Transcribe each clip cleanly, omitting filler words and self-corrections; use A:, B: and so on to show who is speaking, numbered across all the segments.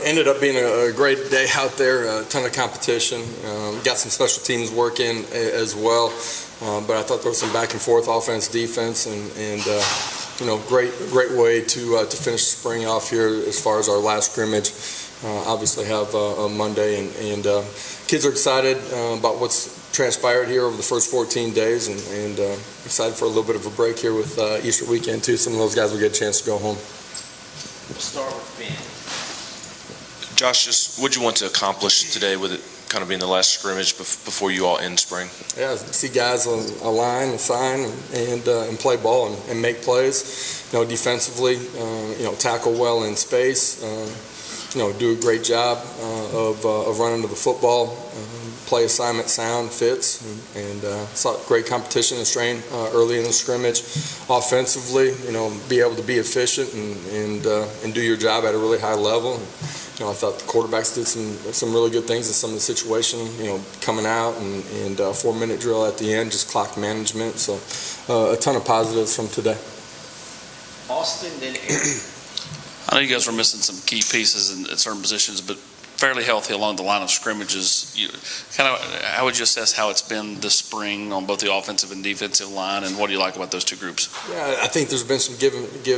A: Ended up being a great day out there, a ton of competition. Got some special teams work in as well, but I thought there was some back and forth offense, defense, and great way to finish the spring off here as far as our last scrimmage. Obviously have a Monday, and kids are excited about what's transpired here over the first 14 days, and excited for a little bit of a break here with Easter weekend too. Some of those guys will get a chance to go home.
B: We'll start with Ben.
C: Josh, just what you want to accomplish today with it kind of being the last scrimmage before you all end spring?
A: Yeah, see guys align and sign and play ball and make plays. Defensively, tackle well in space. Do a great job of running to the football. Play assignment sound, fits, and saw great competition and strain early in the scrimmage. Offensively, be able to be efficient and do your job at a really high level. I thought the quarterbacks did some really good things in some of the situation, coming out and 4-minute drill at the end, just clock management. So a ton of positives from today.
B: Austin, then Aaron.
D: I know you guys were missing some key pieces at certain positions, but fairly healthy along the line of scrimmages. How would you assess how it's been this spring on both the offensive and defensive line, and what do you like about those two groups?
A: Yeah, I think there's been some give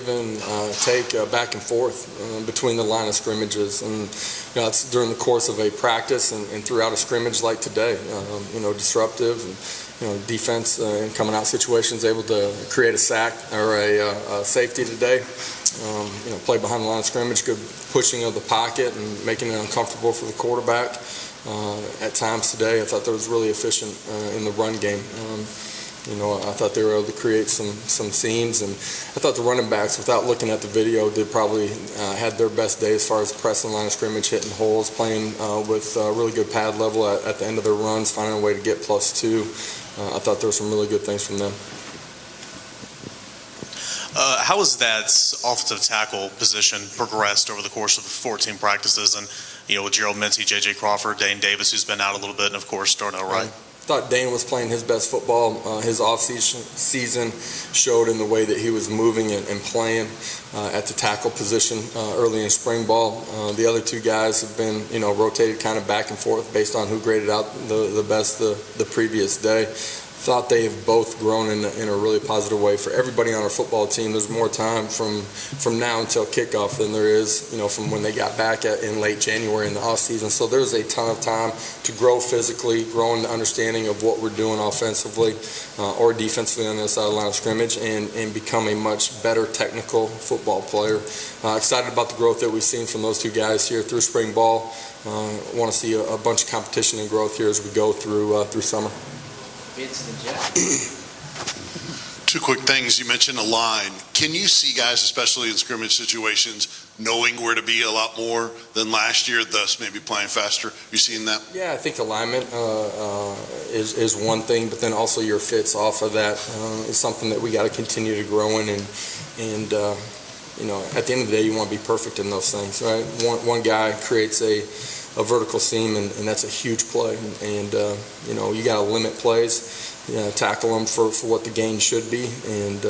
A: and take back and forth between the line of scrimmages, and it's during the course of a practice and throughout a scrimmage like today. Disruptive and defense in coming out situations, able to create a sack or a safety today. Play behind the line of scrimmage, good pushing of the pocket and making it uncomfortable for the quarterback. At times today, I thought that was really efficient in the run game. I thought they were able to create some seams, and I thought the running backs, without looking at the video, did probably had their best day as far as pressing line of scrimmage, hitting holes, playing with really good pad level at the end of their runs, finding a way to get +2. I thought there were some really good things from them.
E: How has that offensive tackle position progressed over the course of 14 practices? And, with Gerald Mincy, J.J. Crawford, Dane Davis, who's been out a little bit, and, of course, Darnell Wright.
A: I thought Dane was playing his best football. His off-season showed in the way that he was moving and playing at the tackle position early in spring ball. The other two guys have been, rotated kind of back and forth based on who graded out the best the previous day. Thought they have both grown in a really positive way. For everybody on our football team, there's more time from now until kickoff than there is, from when they got back in late January in the off season. So there's a ton of time to grow physically, grow in the understanding of what we're doing offensively or defensively on the side of the line of scrimmage, and become a much better technical football player. Excited about the growth that we've seen from those two guys here through spring ball. Want to see a bunch of competition and growth here as we go through summer.
F: Two quick things. You mentioned a line. Can you see guys, especially in scrimmage situations, knowing where to be a lot more than last year, thus maybe playing faster? You seen that?
A: Yeah, I think alignment is one thing, but then also your fits off of that is something that we got to continue to grow in. And at the end of the day, you want to be perfect in those things, right? One guy creates a vertical seam, and that's a huge play. And you got to limit plays, tackle them for what the gain should be, and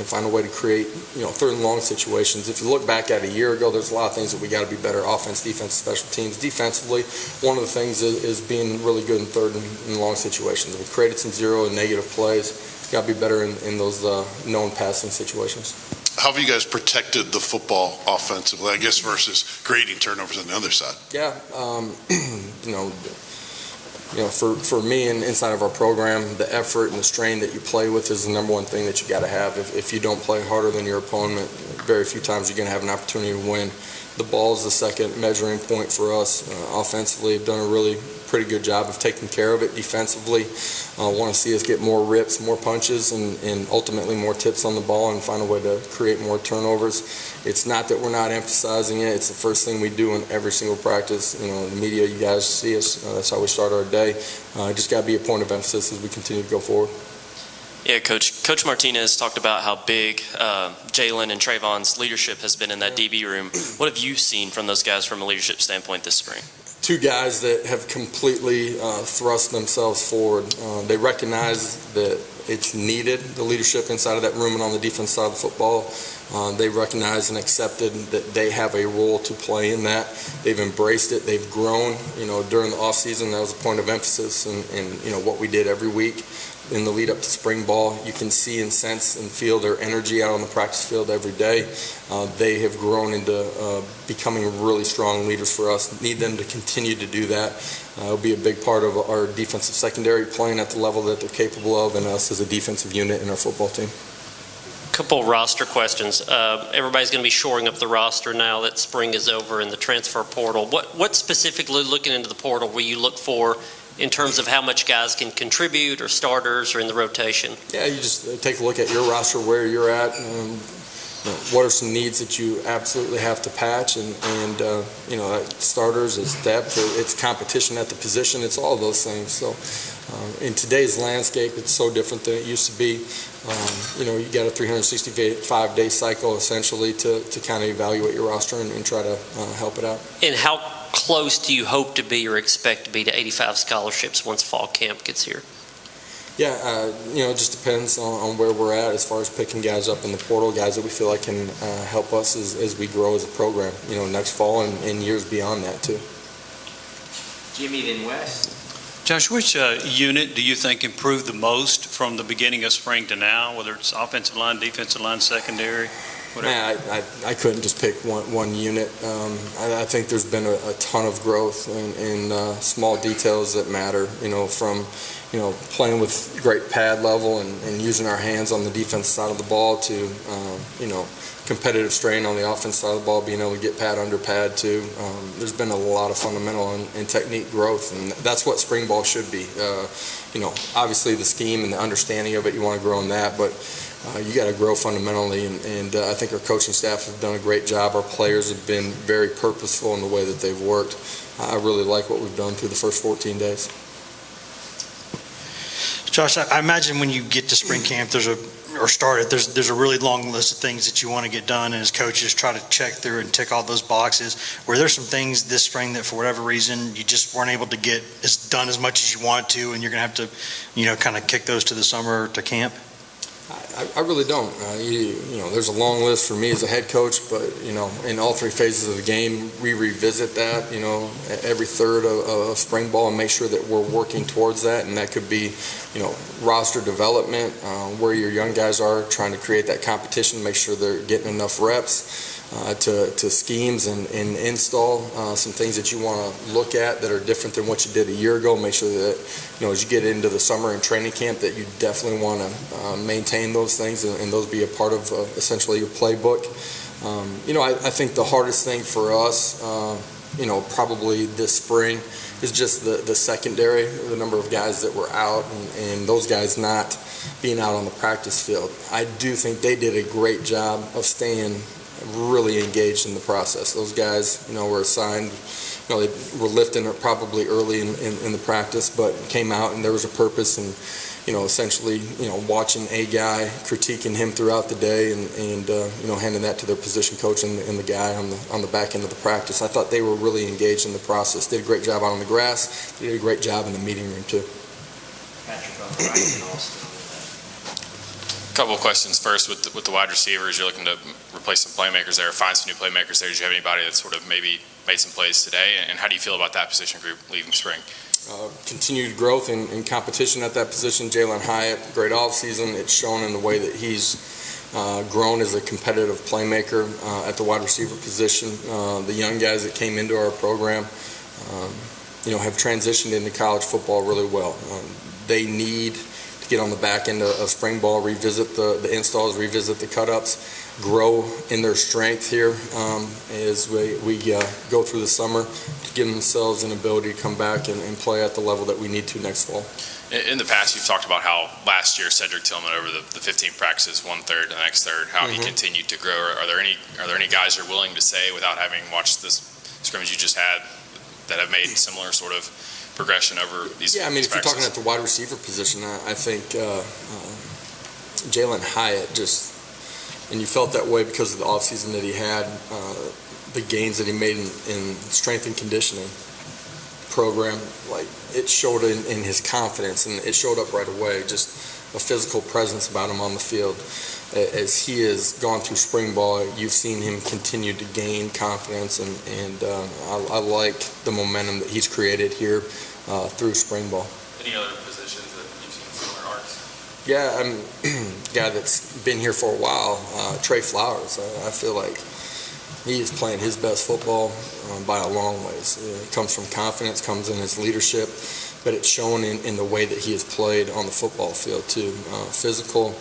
A: find a way to create third and long situations. If you look back at a year ago, there's a lot of things that we got to be better: offense, defense, special teams. Defensively, one of the things is being really good in third and long situations. We created some zero and negative plays. Got to be better in those known passing situations.
F: How have you guys protected the football offensively, I guess, versus creating turnovers on the other side?
A: Yeah, for me and inside of our program, the effort and the strain that you play with is the number one thing that you got to have. If you don't play harder than your opponent, very few times you're going to have an opportunity to win. The ball is the second measuring point for us. Offensively, have done a really pretty good job of taking care of it. Defensively, want to see us get more rips, more punches, and ultimately more tips on the ball and find a way to create more turnovers. It's not that we're not emphasizing it. It's the first thing we do in every single practice. The media, you guys see us. That's how we start our day. Just got to be a point of emphasis as we continue to go forward.
G: Yeah, Coach Martinez talked about how big Jalen and Trayvon's leadership has been in that DB room. What have you seen from those guys from a leadership standpoint this spring?
A: Two guys that have completely thrust themselves forward. They recognize that it's needed, the leadership inside of that room and on the defense side of the football. They recognize and accepted that they have a role to play in that. They've embraced it. They've grown, during the offseason. That was a point of emphasis in what we did every week in the lead up to spring ball. You can see and sense and feel their energy out on the practice field every day. They have grown into becoming really strong leaders for us. Need them to continue to do that. It'll be a big part of our defensive secondary playing at the level that they're capable of, and us as a defensive unit in our football team.
H: Couple roster questions. Everybody's going to be shoring up the roster now that spring is over in the transfer portal. What specifically, looking into the portal, will you look for in terms of how much guys can contribute or starters or in the rotation?
A: Yeah, you just take a look at your roster, where you're at, what are some needs that you absolutely have to patch, and starters, it's depth, it's competition at the position, it's all those things. So in today's landscape, it's so different than it used to be. You got a 365-day cycle essentially to kind of evaluate your roster and try to help it out.
H: And how close do you hope to be or expect to be to 85 scholarships once fall camp gets here?
A: Yeah, it just depends on where we're at as far as picking guys up in the portal, guys that we feel like can help us as we grow as a program, next fall and years beyond that too.
B: Jimmy, then Wes.
I: Josh, which unit do you think improved the most from the beginning of spring to now, whether it's offensive line, defensive line, secondary?
A: Man, I couldn't just pick one unit. I think there's been a ton of growth in small details that matter, from playing with great pad level and using our hands on the defense side of the ball to, competitive strain on the offense side of the ball, being able to get pad under pad too. There's been a lot of fundamental and technique growth, and that's what spring ball should be. Obviously the scheme and the understanding of it, you want to grow in that, but you got to grow fundamentally, and I think our coaching staff have done a great job. Our players have been very purposeful in the way that they've worked. I really like what we've done through the first 14 days.
J: Josh, I imagine when you get to spring camp, there's a really long list of things that you want to get done, and as coaches try to check through and tick all those boxes. Were there some things this spring that for whatever reason you just weren't able to get done as much as you wanted to, and you're going to have to, kind of kick those to the summer to camp?
A: I really don't. There's a long list for me as a head coach, but, in all three phases of the game, we revisit that, every third of spring ball and make sure that we're working towards that. And that could be, roster development, where your young guys are, trying to create that competition, make sure they're getting enough reps, to schemes and install some things that you want to look at that are different than what you did a year ago. Make sure that, as you get into the summer and training camp, that you definitely want to maintain those things and those be a part of essentially your playbook. I think the hardest thing for us, probably this spring is just the secondary, the number of guys that were out and those guys not being out on the practice field. I do think they did a great job of staying really engaged in the process. Those guys, were assigned, they were lifting probably early in the practice, but came out and there was a purpose, and, essentially, watching a guy, critiquing him throughout the day and handing that to their position coach and the guy on the back end of the practice. I thought they were really engaged in the process. Did a great job out on the grass. Did a great job in the meeting room too.
B: Patrick on the right and Austin.
C: A couple of questions. First, with the wide receivers, you're looking to replace some playmakers there, find some new playmakers there. Do you have anybody that sort of maybe made some plays today? And how do you feel about that position group leaving spring?
A: Continued growth in competition at that position. Jalen Hyatt, great offseason. It's shown in the way that he's grown as a competitive playmaker at the wide receiver position. The young guys that came into our program, have transitioned into college football really well. They need to get on the back end of spring ball, revisit the installs, revisit the cut-ups, grow in their strength here as we go through the summer to give themselves an ability to come back and play at the level that we need to next fall.
C: In the past, you've talked about how last year Cedric Tillman over the 15 practices, one third, the next third, how he continued to grow. Are there any guys you're willing to say, without having watched this scrimmage you just had, that have made similar sort of progression over these?
A: Yeah, I mean, if you're talking at the wide receiver position, I think Jalen Hyatt just, and you felt that way because of the offseason that he had, the gains that he made in strength and conditioning program, like it showed in his confidence, and it showed up right away. Just a physical presence about him on the field. As he has gone through spring ball, you've seen him continue to gain confidence, and I like the momentum that he's created here through spring ball.
C: Any other positions that you've seen similar arcs?
A: Yeah, I'm a guy that's been here for a while, Trey Flowers. I feel like he is playing his best football by a long ways. It comes from confidence, comes in his leadership, but it's shown in the way that he has played on the football field too. Physical,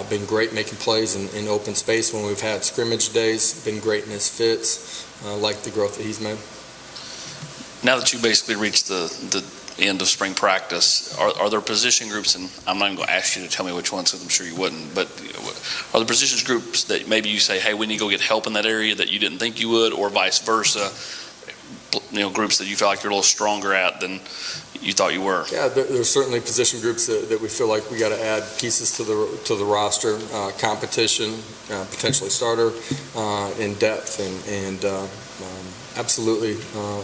A: been great making plays in open space when we've had scrimmage days, been great in his fits, like the growth that he's made.
D: Now that you basically reached the end of spring practice, are there position groups, and I'm not even going to ask you to tell me which ones because I'm sure you wouldn't, but are there position groups that maybe you say, hey, we need to go get help in that area that you didn't think you would, or vice versa, groups that you feel like you're a little stronger at than you thought you were?
A: Yeah, there's certainly position groups that we feel like we got to add pieces to the roster, competition, potentially starter, in depth, and absolutely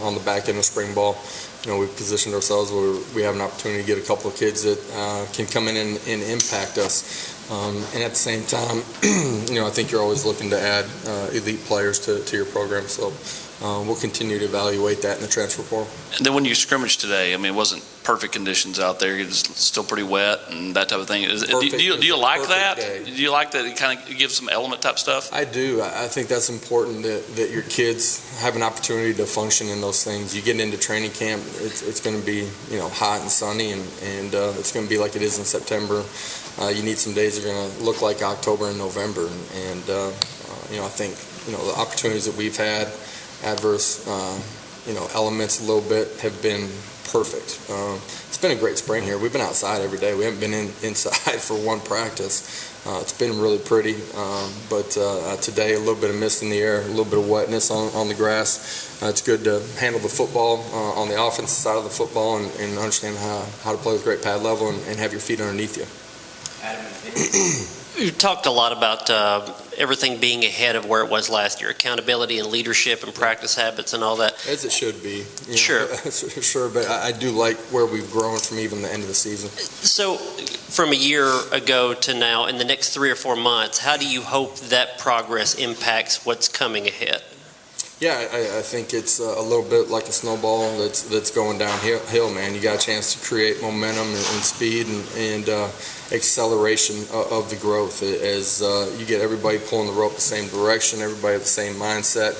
A: on the back end of spring ball. We've positioned ourselves where we have an opportunity to get a couple of kids that can come in and impact us. And at the same time, I think you're always looking to add elite players to your program. So we'll continue to evaluate that in the transfer portal.
D: And then when you scrimmaged today, I mean, it wasn't perfect conditions out there. It's still pretty wet and that type of thing. Do you like that?
A: Day.
D: Do you like that it kind of gives some element type stuff?
A: I do. I think that's important that your kids have an opportunity to function in those things. You get into training camp, it's going to be hot and sunny, and it's going to be like it is in September. You need some days that are going to look like October and November, and I think the opportunities that we've had, adverse elements a little bit, have been perfect. It's been a great spring here. We've been outside every day. We haven't been inside for one practice. It's been really pretty, but today a little bit of mist in the air, a little bit of wetness on the grass. It's good to handle the football on the offensive side of the football and understand how to play with great pad level and have your feet underneath you.
B: Adam and Vinny.
H: You talked a lot about everything being ahead of where it was last year, accountability and leadership and practice habits and all that.
A: As it should be.
H: Sure.
A: Sure, but I do like where we've grown from even the end of the season.
H: So from a year ago to now, in the next 3 or 4 months, how do you hope that progress impacts what's coming ahead?
A: Yeah, I think it's a little bit like a snowball that's going downhill, man. You got a chance to create momentum and speed and acceleration of the growth as you get everybody pulling the rope the same direction, everybody with the same mindset.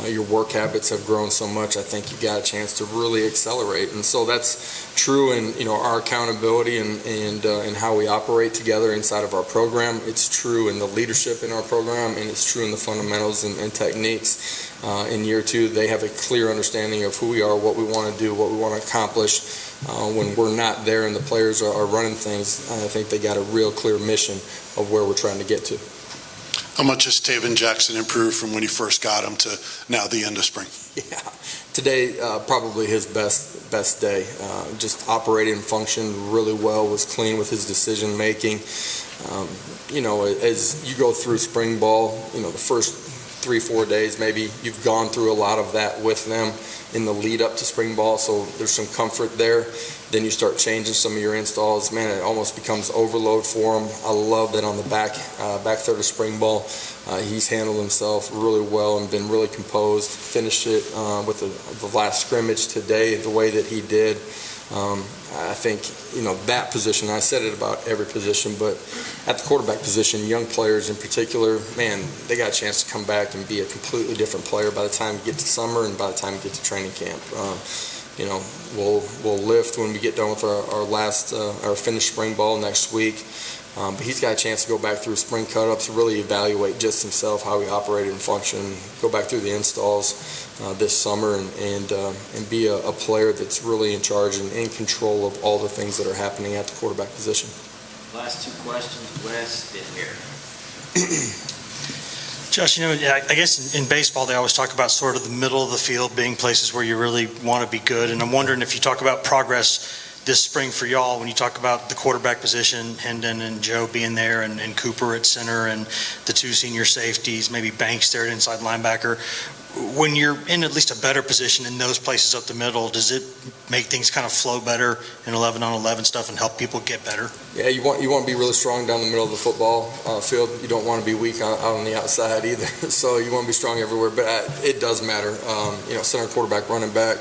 A: Your work habits have grown so much. I think you got a chance to really accelerate, and so that's true in our accountability and how we operate together inside of our program. It's true in the leadership in our program, and it's true in the fundamentals and techniques. In year 2, they have a clear understanding of who we are, what we want to do, what we want to accomplish. When we're not there and the players are running things, I think they got a real clear mission of where we're trying to get to.
F: How much has Taven Jackson improved from when you first got him to now the end of spring?
A: Yeah, today probably his best day. Just operated and functioned really well, was clean with his decision making. As you go through spring ball, the first 3-4 days, maybe you've gone through a lot of that with them in the lead up to spring ball, so there's some comfort there. Then you start changing some of your installs. Man, it almost becomes overload for him. I love that on the back third of spring ball, he's handled himself really well and been really composed. Finished it with the last scrimmage today the way that he did. I think, that position, I said it about every position, but at the quarterback position, young players in particular, man, they got a chance to come back and be a completely different player by the time you get to summer and by the time you get to training camp. We'll lift when we get done with our finished spring ball next week. But he's got a chance to go back through spring cut-ups, really evaluate just himself, how he operated and functioned, go back through the installs this summer and be a player that's really in charge and in control of all the things that are happening at the quarterback position.
B: Last 2 questions, Wes, then here.
J: Josh, I guess in baseball they always talk about sort of the middle of the field being places where you really want to be good, and I'm wondering if you talk about progress this spring for y'all, when you talk about the quarterback position, Hendon and Joe being there and Cooper at center and the 2 senior safeties, maybe Banks there at inside linebacker, when you're in at least a better position in those places up the middle, does it make things kind of flow better in 11-on-11 stuff and help people get better?
A: Yeah, you want to be really strong down the middle of the football field. You don't want to be weak out on the outside either. So you want to be strong everywhere. But it does matter. Center, quarterback, running back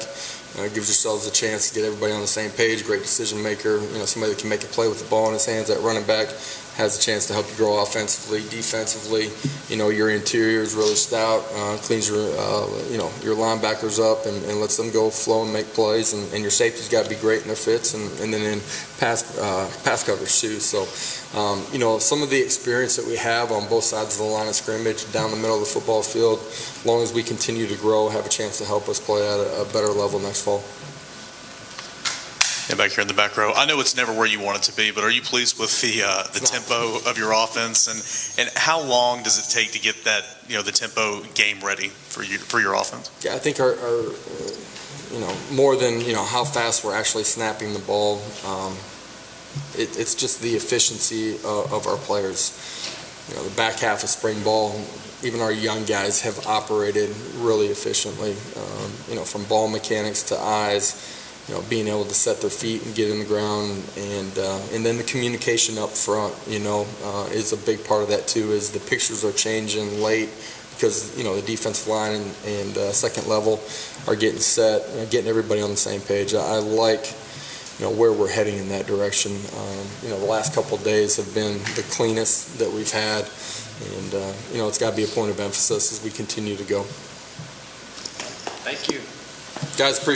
A: gives yourselves a chance to get everybody on the same page. Great decision maker. Somebody that can make a play with the ball in his hands at running back has a chance to help you grow offensively, defensively. Your interior is really stout, cleans your linebackers up and lets them go flow and make plays. And your safety's got to be great in their fits and then in pass coverage too. So, some of the experience that we have on both sides of the line of scrimmage, down the middle of the football field, as long as we continue to grow, have a chance to help us play at a better level next fall.
E: And back here in the back row, I know it's never where you want it to be, but are you pleased with the tempo of your offense, and how long does it take to get that the tempo game ready for your offense?
A: Yeah, I think our more than how fast we're actually snapping the ball, it's just the efficiency of our players. The back half of spring ball, even our young guys have operated really efficiently. From ball mechanics to eyes. Being able to set their feet and get in the ground, and then the communication up front, is a big part of that too. Is the pictures are changing late because the defensive line and second level are getting set, getting everybody on the same page. I like where we're heading in that direction. The last couple of days have been the cleanest that we've had, and it's got to be a point of emphasis as we continue to go.
B: Thank you.
A: Guys, appreciate